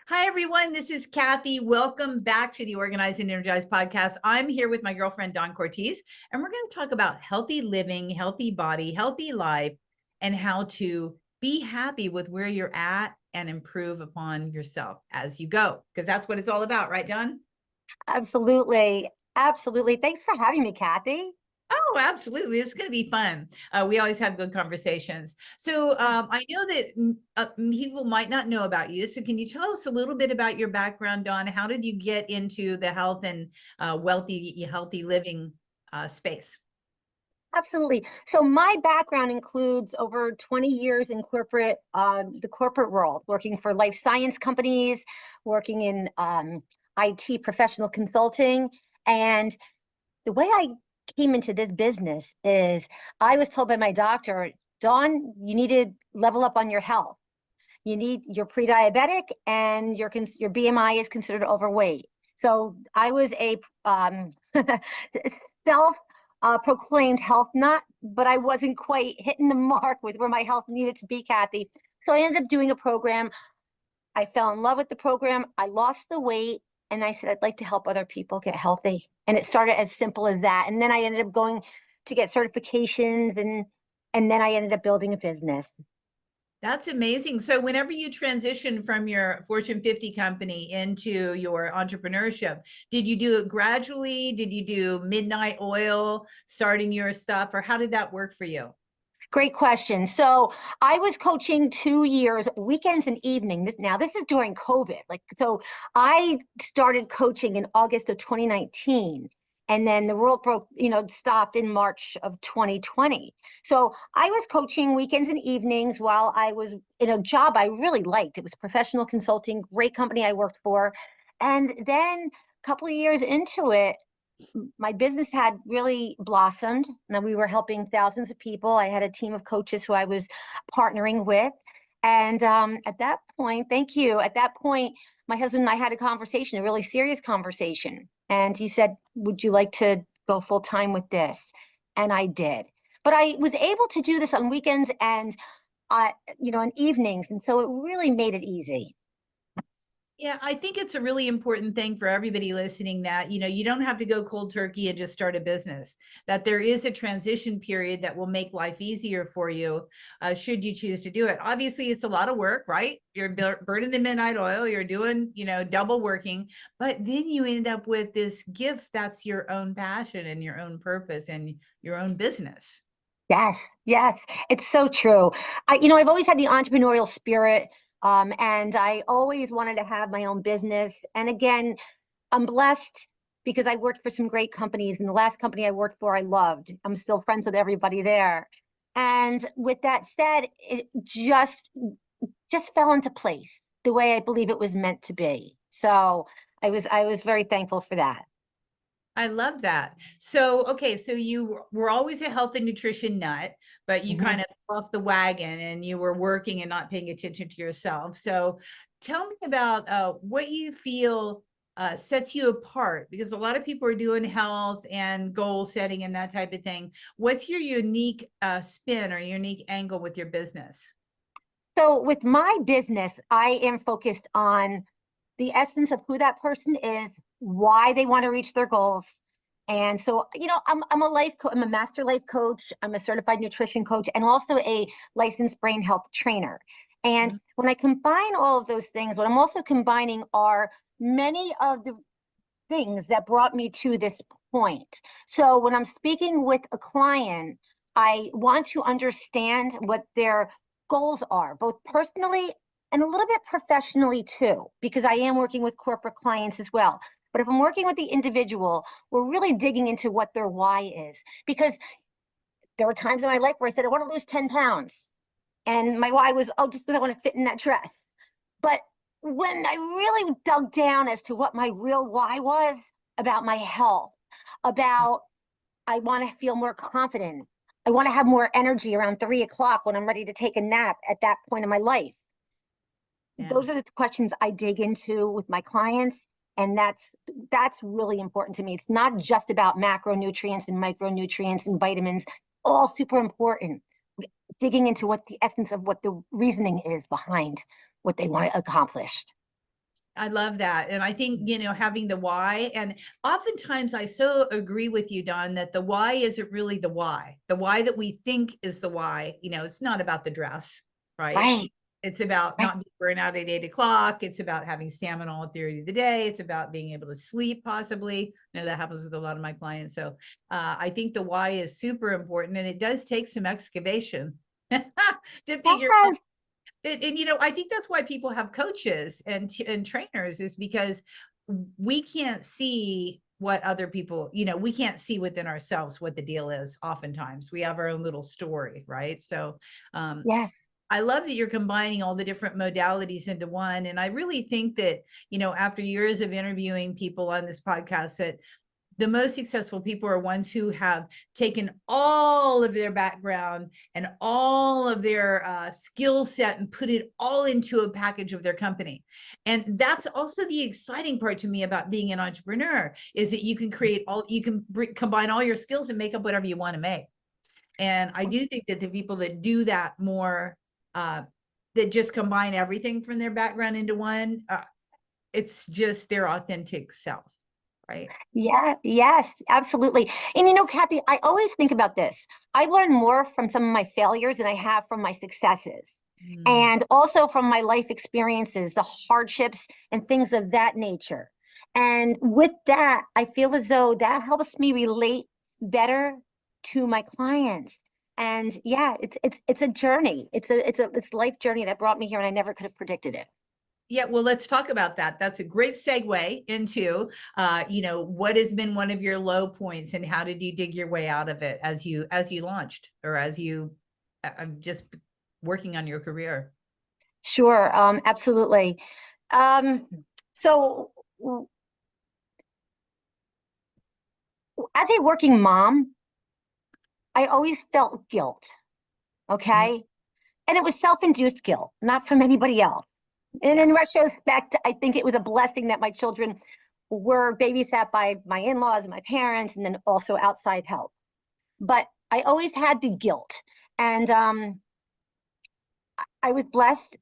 Hi, everyone. This is Kathi. Welcome back to the Organized and Energized podcast. I'm here with my girlfriend, Dawn Cortese, and we're going to talk about healthy living, healthy body, healthy life, and how to be happy with where you're at and improve upon yourself as you go, because that's what it's all about, right, Dawn? Absolutely. Absolutely. Thanks for having me, Kathi. Oh, absolutely. It's going to be fun. We always have good conversations. So I know that people might not know about you. So can you tell us a little bit about your background, Dawn? How did you get into the health and healthy living space? Absolutely. So my background includes over 20 years in the corporate world, working for life science companies, working in IT professional consulting. And the way I came into this business is I was told by my doctor, Dawn, you need to level up on your health. You're pre-diabetic and your BMI is considered overweight. So I was a self proclaimed health nut, but I wasn't quite hitting the mark with where my health needed to be, Kathi. So I ended up doing a program. I fell in love with the program. I lost the weight and I said, I'd like to help other people get healthy. And it started as simple as that. And then I ended up going to get certifications and then I ended up building a business. That's amazing. So whenever you transition from your Fortune 50 company into your entrepreneurship, did you do it gradually? Did you do midnight oil starting your stuff, or how did that work for you? Great question. So I was coaching 2 years, weekends and evenings. Now this is during COVID. So I started coaching in August of 2019. And then the world stopped in March of 2020. So I was coaching weekends and evenings while I was in a job I really liked. It was professional consulting, great company I worked for. And then a couple of years into it, my business had really blossomed. Now we were helping thousands of people. I had a team of coaches who I was partnering with. And at that point, thank you. At that point, my husband and I had a conversation, a really serious conversation. And he said, would you like to go full time with this? And I did. But I was able to do this on weekends and, on evenings. And so it really made it easy. Yeah, I think it's a really important thing for everybody listening that, you don't have to go cold turkey and just start a business, that there is a transition period that will make life easier for you, should you choose to do it. Obviously, it's a lot of work, right? You're burning the midnight oil, you're doing, double working, but then you end up with this gift that's your own passion and your own purpose and your own business. Yes, yes, it's so true. I've always had the entrepreneurial spirit, and I always wanted to have my own business. And again, I'm blessed because I worked for some great companies, and the last company I worked for, I loved. I'm still friends with everybody there. And with that said, it just fell into place the way I believe it was meant to be. So I was very thankful for that. I love that. So, okay, so you were always a health and nutrition nut, but you Mhm. kind of fell off the wagon and you were working and not paying attention to yourself. So, tell me about what you feel sets you apart, because a lot of people are doing health and goal setting and that type of thing. What's your unique spin or unique angle with your business? So with my business, I am focused on the essence of who that person is, why they want to reach their goals. And so, I'm a I'm a master life coach, I'm a certified nutrition coach, and also a licensed brain health trainer. And Mhm. when I combine all of those things, what I'm also combining are many of the things that brought me to this point. So when I'm speaking with a client, I want to understand what their goals are, both personally and a little bit professionally too, because I am working with corporate clients as well. But if I'm working with the individual, we're really digging into what their why is. Because there were times in my life where I said, I want to lose 10 pounds. And my why was, oh, just because I want to fit in that dress. But when I really dug down as to what my real why was about my health, about I want to feel more confident, I want to have more energy around 3 o'clock when I'm ready to take a nap at that point in my life. Yeah. Those are the questions I dig into with my clients. And that's really important to me. It's not just about macronutrients and micronutrients and vitamins, all super important. Digging into what the essence of what the reasoning is behind what they want accomplished. I love that. And I think, having the why, and oftentimes I so agree with you, Don, that the why isn't really the why. The why that we think is the why, it's not about the dress, right? Right. It's about Right. not being burnt out at 8 o'clock. It's about having stamina all through the day. It's about being able to sleep, possibly. That happens with a lot of my clients. So I think the why is super important, and it does take some excavation to figure out. Yes. And I think that's why people have coaches and trainers, is because we can't see what other people, we can't see within ourselves what the deal is. Oftentimes we have our own little story, right? So Yes. I love that you're combining all the different modalities into one. And I really think that, after years of interviewing people on this podcast, that the most successful people are ones who have taken all of their background and all of their skill set and put it all into a package of their company. And that's also the exciting part to me about being an entrepreneur, is that you can combine all your skills and make up whatever you want to make. And I do think that the people that do that more, that just combine everything from their background into one, it's just their authentic self, right? Yeah, yes, absolutely. And Kathi, I always think about this. I learn more from some of my failures than I have from my successes. Mm. And also from my life experiences, the hardships and things of that nature. And with that, I feel as though that helps me relate better to my clients. And yeah, it's a journey. It's a life journey that brought me here, and I never could have predicted it. Yeah, well, let's talk about that. That's a great segue into, what has been one of your low points, and how did you dig your way out of it as you launched, or as you just working on your career? Sure, absolutely. So as a working mom, I always felt guilt. Mhm. Okay. And it was self-induced guilt, not from anybody else. And Yeah. in retrospect, I think it was a blessing that my children were babysat by my in-laws and my parents, and then also outside help. But I always had the guilt. And I was blessed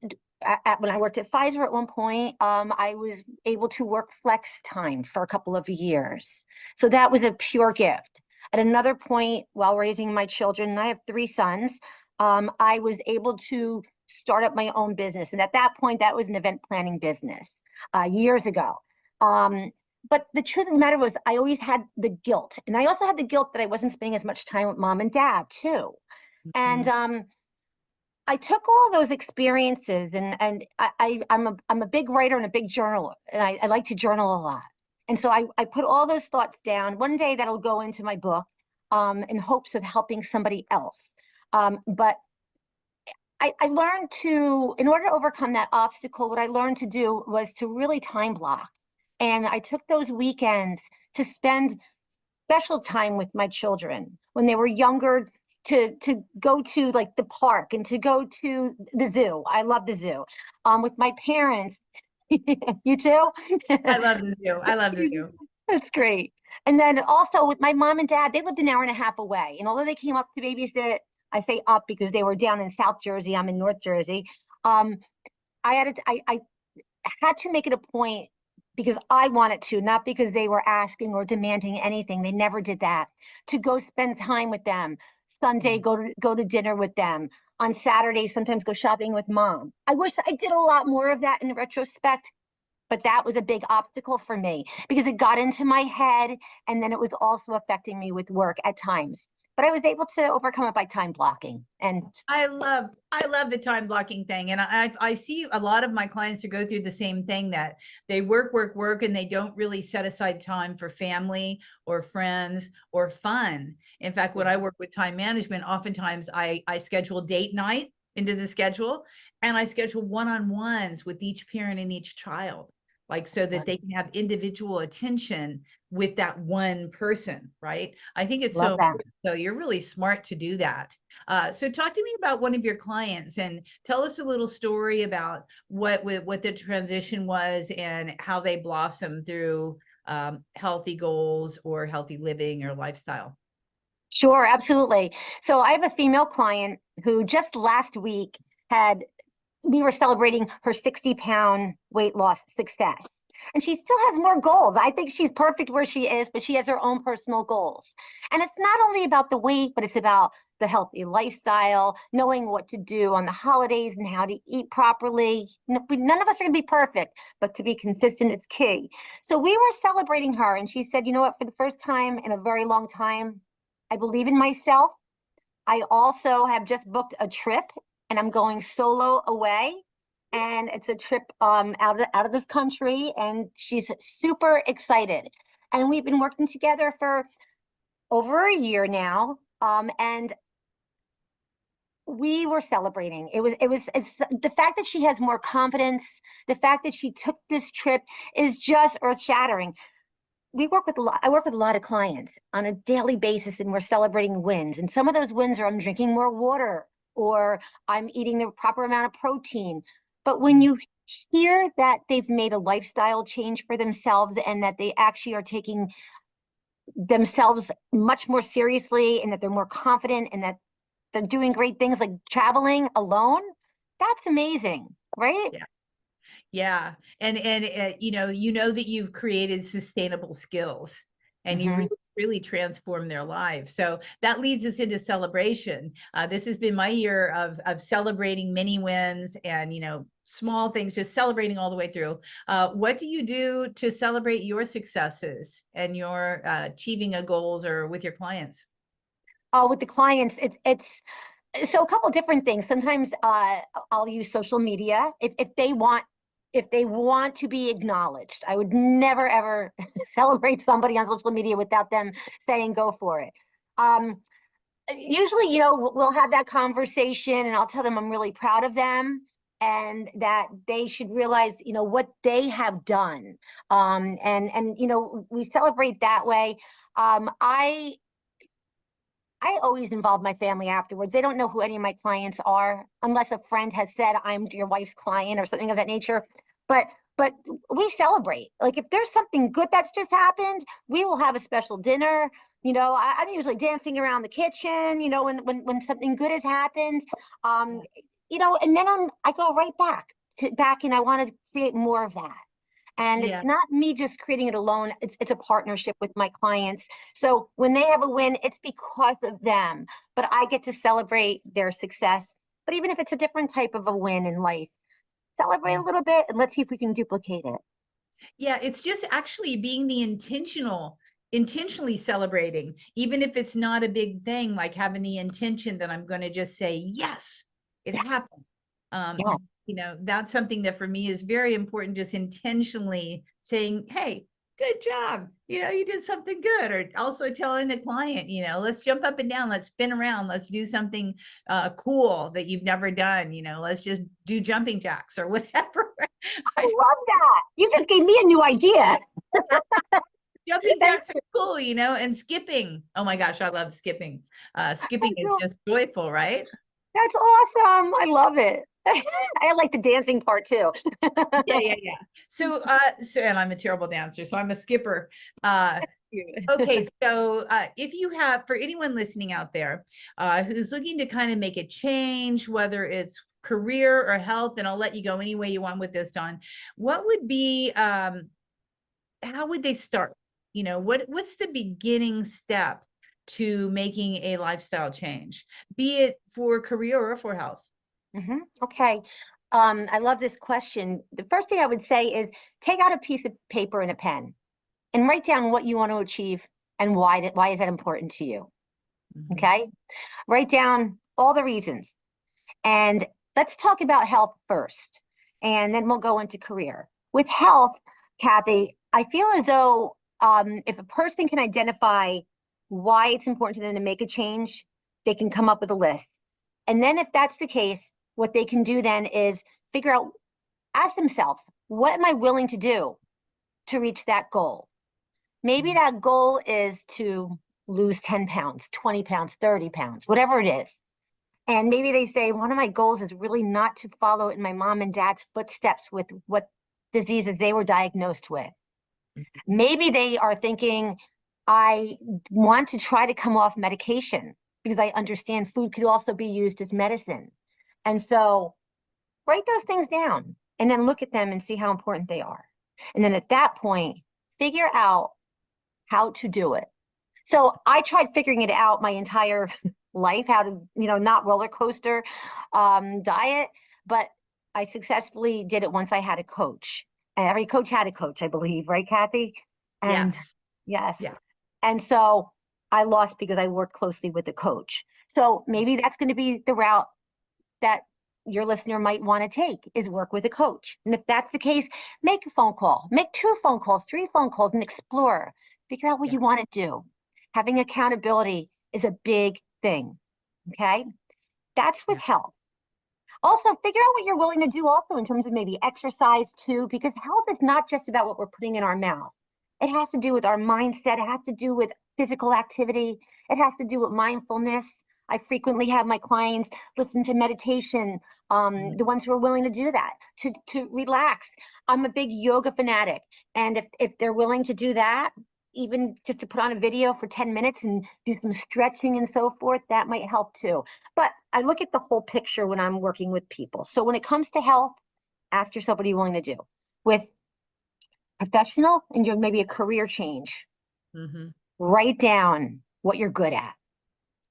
when I worked at Pfizer at one point. I was able to work flex time for a couple of years. So that was a pure gift. At another point, while raising my children, and I have 3 sons, I was able to start up my own business. And at that point, that was an event planning business years ago. But the truth of the matter was, I always had the guilt. And I also had the guilt that I wasn't spending as much time with mom and dad, too. And Mhm. I took all those experiences, and I'm a big writer and a big journaler, and I like to journal a lot. And so I put all those thoughts down. One day that'll go into my book, in hopes of helping somebody else. But I learned to, in order to overcome that obstacle, what I learned to do was to really time block. And I took those weekends to spend special time with my children when they were younger, to go to like the park and to go to the zoo. I love the zoo. With my parents. You too? I love the zoo. I love the zoo. That's great. And then also with my mom and dad, they lived an hour and a half away. And although they came up to babysit, I say up because they were down in South Jersey, I'm in North Jersey. Um, I had to make it a point, because I wanted to, not because they were asking or demanding anything. They never did that. To go spend time with them. Sunday, Mm. go to dinner with them. On Saturday, sometimes go shopping with mom. I wish I did a lot more of that in retrospect, but that was a big obstacle for me because it got into my head, and then it was also affecting me with work at times. But I was able to overcome it by time blocking. And I love the time blocking thing. And I see a lot of my clients who go through the same thing, that they work, and they don't really set aside time for family or friends or fun. In fact, when I work with time management, oftentimes I schedule date night into the schedule, and I schedule one-on-ones with each parent and each child, like, so that they can have individual attention with that one person, right? I think it's so love that. important. So you're really smart to do that. So talk to me about one of your clients, and tell us a little story about what the transition was, and how they blossomed through healthy goals or healthy living or lifestyle. Sure, absolutely. So I have a female client who just last week had we were celebrating her 60-pound weight loss success. And she still has more goals. I think she's perfect where she is, but she has her own personal goals. And it's not only about the weight, but it's about the healthy lifestyle, knowing what to do on the holidays and how to eat properly. None of us are going to be perfect, but to be consistent is key. So we were celebrating her, and she said, you know what, for the first time in a very long time, I believe in myself. I also have just booked a trip, and I'm going solo away. And it's a trip out of this country, and she's super excited. And we've been working together for over a year now. And we were celebrating. It's the fact that she has more confidence, the fact that she took this trip is just earth-shattering. I work with a lot of clients on a daily basis, and we're celebrating wins. And some of those wins are I'm drinking more water, or I'm eating the proper amount of protein. But when you hear that they've made a lifestyle change for themselves, and that they actually are taking themselves much more seriously, and that they're more confident, and that they're doing great things like traveling alone, that's amazing, right? Yeah. Yeah. And you know that you've created sustainable skills, and you really transform their lives. So that leads us into celebration. This has been my year of celebrating many wins, and small things, just celebrating all the way through. What do you do to celebrate your successes and your achieving of goals, or with your clients? With the clients, it's so a couple of different things. Sometimes I'll use social media if they want to be acknowledged. I would never ever celebrate somebody on social media without them saying go for it. Usually, we'll have that conversation, and I'll tell them I'm really proud of them, and that they should realize, what they have done. And we celebrate that way. I always involve my family afterwards. They don't know who any of my clients are unless a friend has said, I'm your wife's client or something of that nature. But we celebrate. Like if there's something good that's just happened, we will have a special dinner. I'm usually dancing around the kitchen, when something good has happened. And then I go right back, and I want to create more of that. And Yeah. it's not me just creating it alone. It's a partnership with my clients. So when they have a win, it's because of them. But I get to celebrate their success. But even if it's a different type of a win in life, celebrate a little bit, and let's see if we can duplicate it. Yeah, it's just actually being the intentionally celebrating, even if it's not a big thing, like having the intention that I'm going to just say, yes, it happened. Yeah. That's something that for me is very important, just intentionally saying, hey, good job. You did something good. Or also telling the client, let's jump up and down, let's spin around, let's do something cool that you've never done. Let's just do jumping jacks or whatever. I love that. You just gave me a new idea. Jumping jacks are cool, and skipping. Oh my gosh, I love skipping. Skipping is just joyful, right? That's awesome. I love it. I like the dancing part too. Yeah. So, and I'm a terrible dancer, so I'm a skipper. Okay, so if you have, for anyone listening out there who's looking to kind of make a change, whether it's career or health, and I'll let you go any way you want with this, Dawn, what would be, how would they start? What's the beginning step to making a lifestyle change, be it for career or for health? Okay. I love this question. The first thing I would say is take out a piece of paper and a pen and write down what you want to achieve and why is that important to you. Okay. Write down all the reasons, and let's talk about health first, and then we'll go into career. With health, Kathi, I feel as though if a person can identify why it's important to them to make a change, they can come up with a list. And then if that's the case, what they can do then is figure out, ask themselves, what am I willing to do to reach that goal? Maybe that goal is to lose 10 pounds, 20 pounds, 30 pounds, whatever it is. And maybe they say, one of my goals is really not to follow in my mom and dad's footsteps with what diseases they were diagnosed with. Maybe they are thinking, I want to try to come off medication because I understand food could also be used as medicine. And so Write those things down and then look at them and see how important they are. And then at that point, figure out how to do it. So I tried figuring it out my entire life, how to, not roller coaster diet, but I successfully did it once I had a coach. And every coach had a coach, I believe, right, Kathi? And Yes. yes. Yeah. And so I lost because I worked closely with a coach. So maybe that's going to be the route that your listener might want to take, is work with a coach. And if that's the case, make a phone call, make 2 phone calls, 3 phone calls, and explore. Figure out what Yeah. you want to do. Having accountability is a big thing. Okay. That's with Yeah. health. Also, figure out what you're willing to do also in terms of maybe exercise too, because health is not just about what we're putting in our mouth. It has to do with our mindset. It has to do with physical activity. It has to do with mindfulness. I frequently have my clients listen to meditation, the ones who are willing to do that, to relax. I'm a big yoga fanatic. And if they're willing to do that, even just to put on a video for 10 minutes and do some stretching and so forth, that might help too. But I look at the whole picture when I'm working with people. So when it comes to health, ask yourself, what are you willing to do? With professional and your maybe a career change, Mm-hmm. write down what you're good at.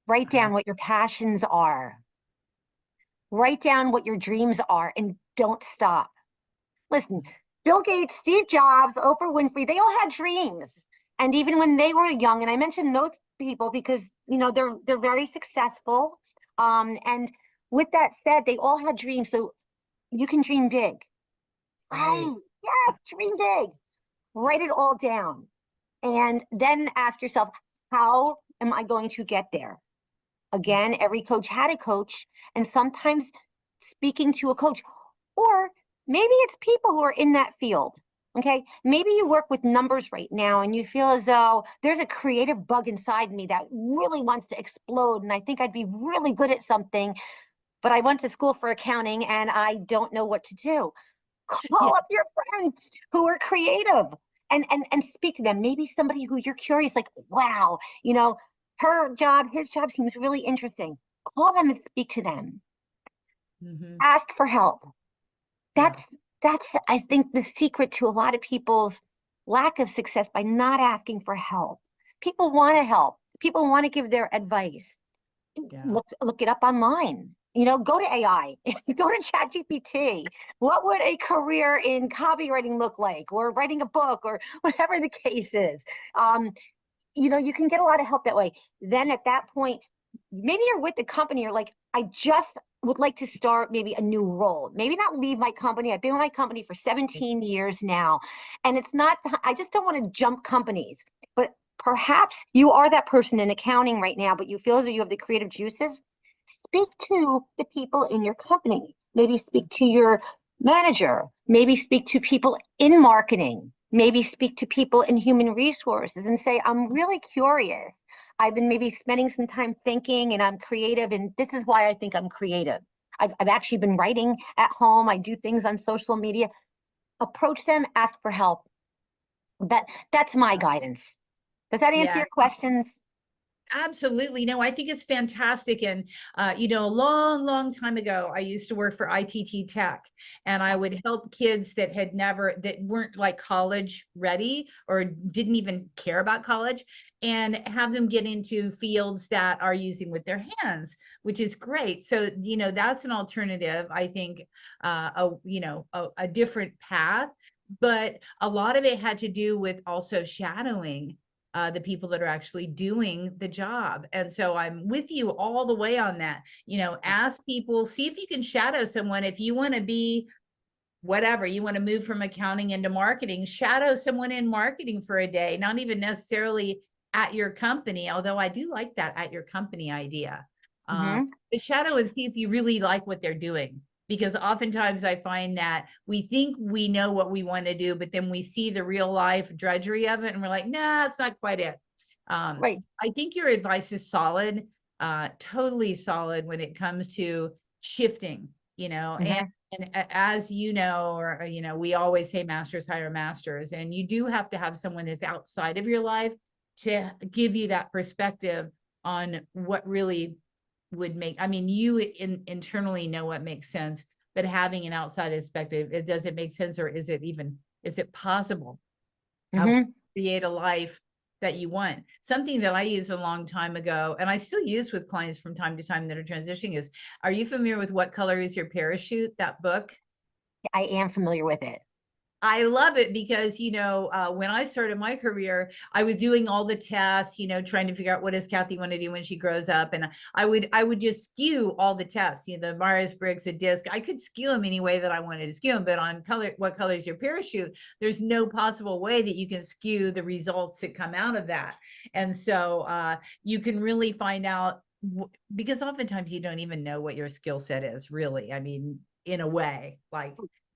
Write down what your passions are. Write down what your dreams are and don't stop. Listen, Bill Gates, Steve Jobs, Oprah Winfrey, they all had dreams. And even when they were young, and I mentioned those people because, they're very successful. And with that said, they all had dreams. So you can dream big. Right. Yeah, dream big. Write it all down. And then ask yourself, how am I going to get there? Again, every coach had a coach, and sometimes speaking to a coach, or maybe it's people who are in that field. Okay. Maybe you work with numbers right now and you feel as though there's a creative bug inside me that really wants to explode. And I think I'd be really good at something, but I went to school for accounting and I don't know what to do. Yeah. Call up your friends who are creative and speak to them. Maybe somebody who you're curious, like, wow, her job, his job seems really interesting. Call them and speak to them. Mm-hmm. Ask for help. Yeah. That's I think the secret to a lot of people's lack of success, by not asking for help. People want to help. People want to give their advice. Yeah. Look it up online. Go to AI, go to ChatGPT. What would a career in copywriting look like, or writing a book, or whatever the case is? You can get a lot of help that way. Then at that point, maybe you're with the company, you're like, I just would like to start maybe a new role. Maybe not leave my company. I've been with my company for 17 years now. And it's not, I just don't want to jump companies. But perhaps you are that person in accounting right now, but you feel as though you have the creative juices. Speak to the people in your company. Maybe speak to your manager. Maybe speak to people in marketing. Maybe speak to people in human resources and say, I'm really curious. I've been maybe spending some time thinking and I'm creative, and this is why I think I'm creative. I've actually been writing at home. I do things on social media. Approach them, ask for help. That's my guidance. Does that answer Yeah. your questions? Absolutely. No, I think it's fantastic. And, a long, long time ago, I used to work for ITT Tech, and I would help kids that weren't like college ready or didn't even care about college, and have them get into fields that are using with their hands, which is great. So, that's an alternative, I think, a different path. But a lot of it had to do with also shadowing the people that are actually doing the job. And so I'm with you all the way on that. Ask people, see if you can shadow someone. If you want to be whatever, you want to move from accounting into marketing, shadow someone in marketing for a day, not even necessarily at your company, although I do like that at your company idea. But shadow and see if you really like what they're doing. Because oftentimes I find that we think we know what we want to do, but then we see the real life drudgery of it and we're like, nah, it's not quite it. Right. I think your advice is solid, totally solid when it comes to shifting, and as or we always say masters hire masters, and you do have to have someone that's outside of your life to give you that perspective on what really would make, you internally know what makes sense, but having an outside perspective, it does it make sense, or is it possible? How can you create a life that you want? Something that I used a long time ago, and I still use with clients from time to time that are transitioning is, are you familiar with What Color Is Your Parachute, that book? I am familiar with it. I love it because, when I started my career, I was doing all the tests, trying to figure out what does Kathi want to do when she grows up. And I would just skew all the tests, the Myers-Briggs, the DISC. I could skew them any way that I wanted to skew them, but on What Color Is Your Parachute, there's no possible way that you can skew the results that come out of that. And so you can really find out, because oftentimes you don't even know what your skill set is, really. I mean, in a way, like,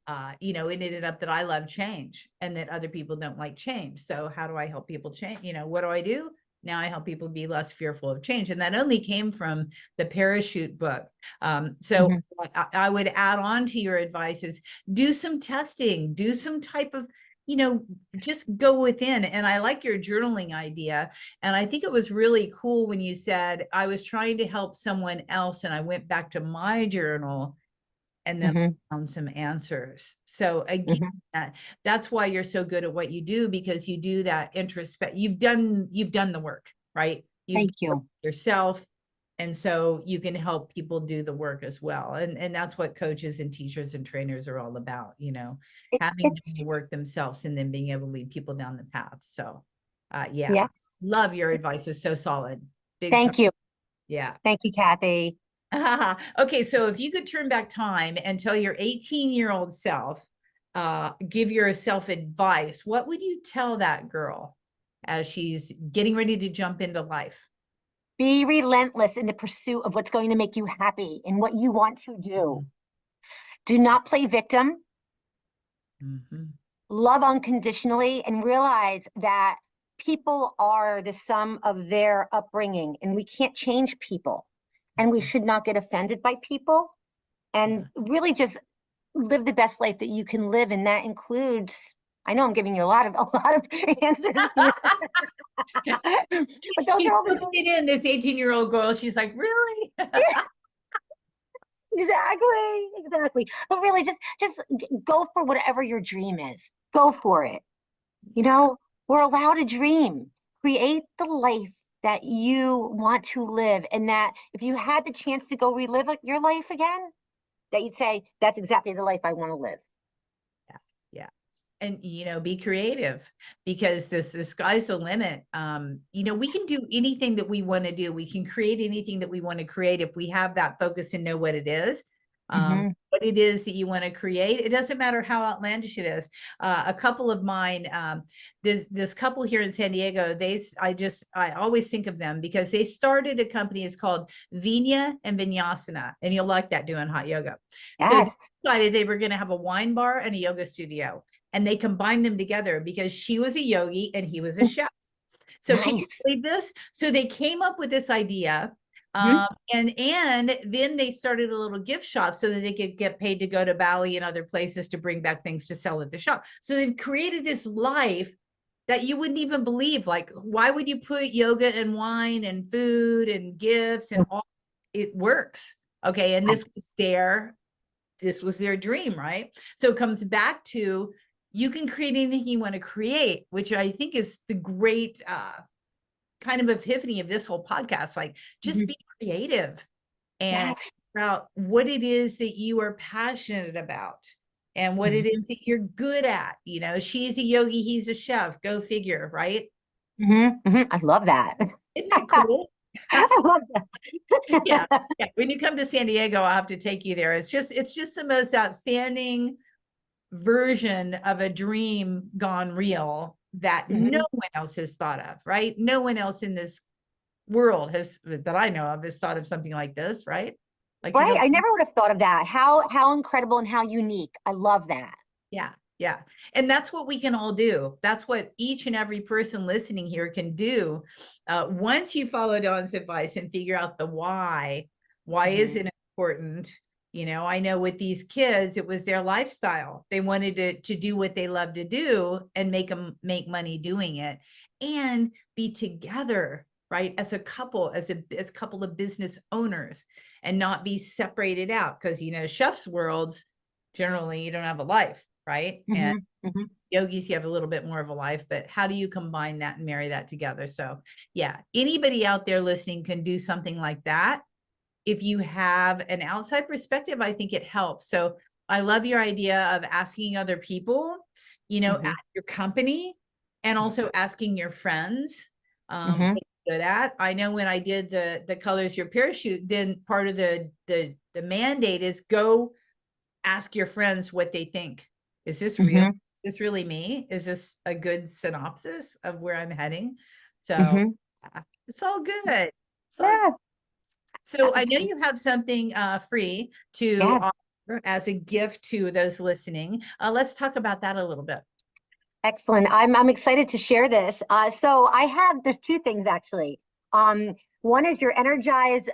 it ended up that I love change and that other people don't like change. So how do I help people change? What do I do? Now I help people be less fearful of change. And that only came from the parachute book. So I would add on to your advice is do some testing, do some type of, just go within. And I like your journaling idea. And I think it was really cool when you said, I was trying to help someone else and I went back to my journal and then found some answers. So again, that's why you're so good at what you do, because you do that introspect. You've done the work, right? Thank you. Yourself. And so you can help people do the work as well. And that's what coaches and teachers and trainers are all about, having to do the work themselves and then being able to lead people down the path. So Yes. Love your advice. Is so solid. Thank you. Yeah. Thank you, Kathi. Okay, so if you could turn back time and tell your 18-year-old self, give yourself advice, what would you tell that girl as she's getting ready to jump into life? Be relentless in the pursuit of what's going to make you happy and what you want to do. Do not play victim. Love unconditionally, and realize that people are the sum of their upbringing, and we can't change people. And we should not get offended by people, and really just live the best life that you can live. And that includes, I know I'm giving you a lot of answers here. But those are all the it in this 18-year-old girl. She's like, really? Exactly. But really just go for whatever your dream is. Go for it. We're allowed to dream. Create the life that you want to live, and that if you had the chance to go relive your life again, that you'd say, that's exactly the life I want to live. Yeah. And, be creative, because the sky's the limit. We can do anything that we want to do. We can create anything that we want to create if we have that focus and know what it is. What it is that you want to create. It doesn't matter how outlandish it is. A couple of mine, this couple here in San Diego, I always think of them because they started a company. It's called Vinya and Vinyasana, and you'll like that, doing hot yoga. Yes. So they decided they were going to have a wine bar and a yoga studio, and they combined them together because she was a yogi and he was a chef. So can you believe this? So they came up with this idea. And then they started a little gift shop so that they could get paid to go to Bali and other places to bring back things to sell at the shop. So they've created this life that you wouldn't even believe. Like, why would you put yoga and wine and food and gifts and all? It works. Okay. And this was their dream, right? So it comes back to, you can create anything you want to create, which I think is the great kind of epiphany of this whole podcast. Like, just be creative and figure out what it is that you are passionate about and what it is that you're good at. She's a yogi, he's a chef. Go figure, right? I love that. Isn't that cool? I love that. Yeah. When you come to San Diego, I'll have to take you there. It's just the most outstanding version of a dream gone real that no one else has thought of, right? No one else in this world that I know of has thought of something like this, right? Like, right. I never would have thought of that. How incredible and how unique. I love that. Yeah. And that's what we can all do. That's what each and every person listening here can do. Once you follow Dawn's advice and figure out the why is it important? I know with these kids, it was their lifestyle. They wanted to do what they love to do and make money doing it and be together, right? As a couple, as a couple of business owners. and not be separated out. Because, chef's worlds, generally you don't have a life, right? And yogis, you have a little bit more of a life, but how do you combine that and marry that together? So yeah, anybody out there listening can do something like that. If you have an outside perspective, I think it helps. So I love your idea of asking other people, at your company, and also asking your friends. What you're good at. I know when I did the colors your parachute, then part of the mandate is go ask your friends what they think. Is this real? Is this really me? Is this a good synopsis of where I'm heading? So it's all good. Yeah. So I know you have something free to Yes. offer as a gift to those listening. Let's talk about that a little bit. Excellent. I'm excited to share this. So there's two things actually. One is your Energize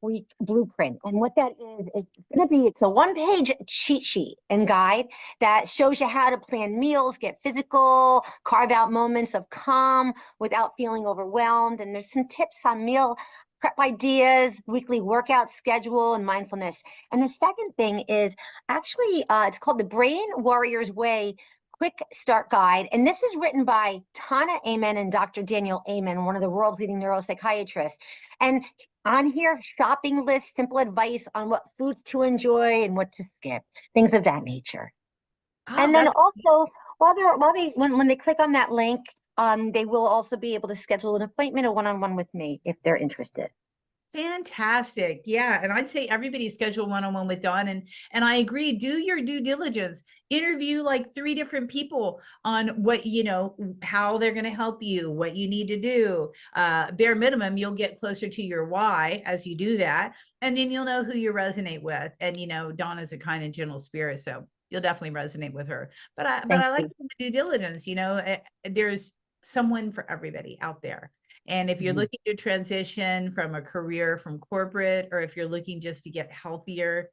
Week Blueprint. And what that is, it's a one-page cheat sheet and guide that shows you how to plan meals, get physical, carve out moments of calm without feeling overwhelmed. And there's some tips on meal prep ideas, weekly workout schedule, and mindfulness. And the second thing is actually, it's called the Brain Warrior's Way Quick Start Guide. And this is written by Tana Amen and Dr. Daniel Amen, one of the world's leading neuropsychiatrists. And on here, shopping list, simple advice on what foods to enjoy and what to skip, things of that nature. And then also, when they click on that link, they will also be able to schedule an appointment, a one-on-one with me if they're interested. Fantastic. Yeah. And I'd say everybody schedule one-on-one with Dawn. And I agree, do your due diligence, interview like 3 different people on what, how they're going to help you, what you need to do. Bare minimum, you'll get closer to your why as you do that. And then you'll know who you resonate with. And, Dawn is a kind and gentle spirit. So you'll definitely resonate with her. But I like the due diligence, there's someone for everybody out there. And if you're looking to transition from a career from corporate, or if you're looking just to get healthier,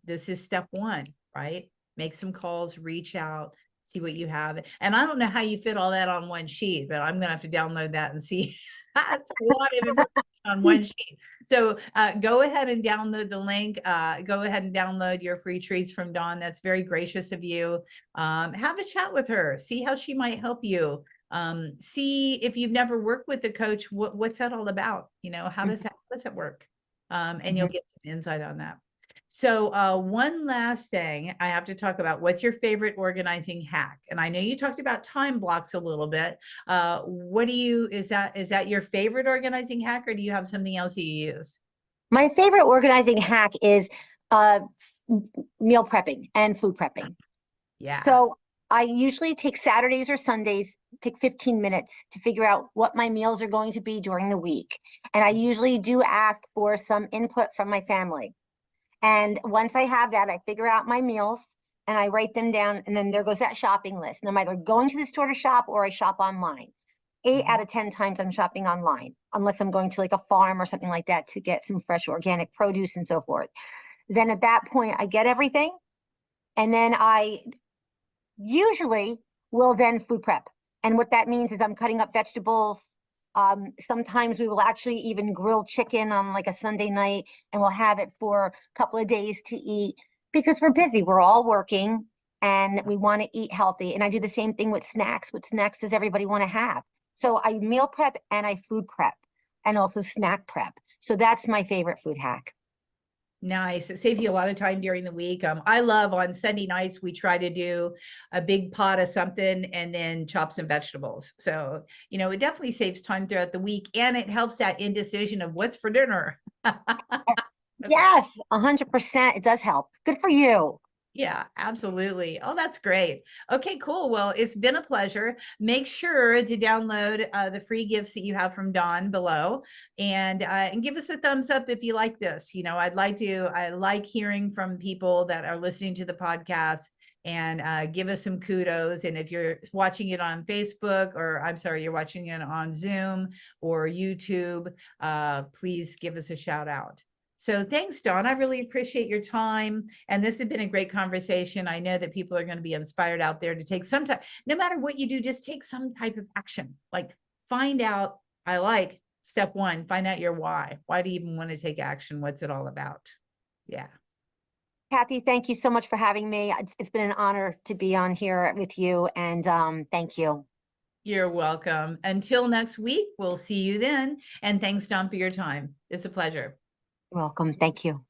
this is step 1, right? Make some calls, reach out, see what you have. And I don't know how you fit all that on one sheet, but I'm going to have to download that and see. That's a lot of information on one sheet. So go ahead and download the link. Go ahead and download your free treats from Dawn. That's very gracious of you. Have a chat with her. See how she might help you. See if you've never worked with a coach, what's that all about? How does that work? And you'll get some insight on that. So one last thing I have to talk about, what's your favorite organizing hack? And I know you talked about time blocks a little bit. Is that your favorite organizing hack, or do you have something else you use? My favorite organizing hack is meal prepping and food prepping. Yeah. So I usually take Saturdays or Sundays, take 15 minutes to figure out what my meals are going to be during the week. And I usually do ask for some input from my family. And once I have that, I figure out my meals and I write them down. And then there goes that shopping list. And I'm either going to the store to shop or I shop online. 8 out of 10 times I'm shopping online, unless I'm going to like a farm or something like that to get some fresh organic produce and so forth. Then at that point, I get everything. And then I usually will then food prep. And what that means is I'm cutting up vegetables. Sometimes we will actually even grill chicken on like a Sunday night, and we'll have it for a couple of days to eat because we're busy. We're all working and we want to eat healthy. And I do the same thing with snacks. What snacks does everybody want to have? So I meal prep and I food prep and also snack prep. So that's my favorite food hack. Nice. It saves you a lot of time during the week. I love on Sunday nights, we try to do a big pot of something and then chop some vegetables. So, it definitely saves time throughout the week, and it helps that indecision of what's for dinner. Yes, 100%. It does help. Good for you. Yeah, absolutely. Oh, that's great. Okay, cool. Well, it's been a pleasure. Make sure to download the free gifts that you have from Dawn below, and give us a thumbs up if you like this. I like hearing from people that are listening to the podcast, and give us some kudos. And if you're watching it on Facebook, or I'm sorry, you're watching it on Zoom or YouTube, please give us a shout out. So thanks, Dawn. I really appreciate your time. And this has been a great conversation. I know that people are going to be inspired out there to take some time, no matter what you do, just take some type of action. Like find out, I like step one, find out your why. Why do you even want to take action? What's it all about? Yeah. Kathi, thank you so much for having me. It's been an honor to be on here with you, and thank you. You're welcome. Until next week, we'll see you then. And thanks, Dawn, for your time. It's a pleasure. You're welcome. Thank you.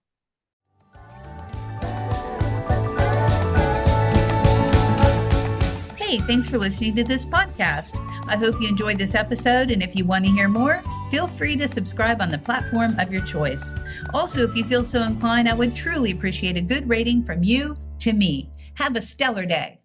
Hey, thanks for listening to this podcast. I hope you enjoyed this episode, and if you want to hear more, feel free to subscribe on the platform of your choice. Also, if you feel so inclined, I would truly appreciate a good rating from you to me. Have a stellar day.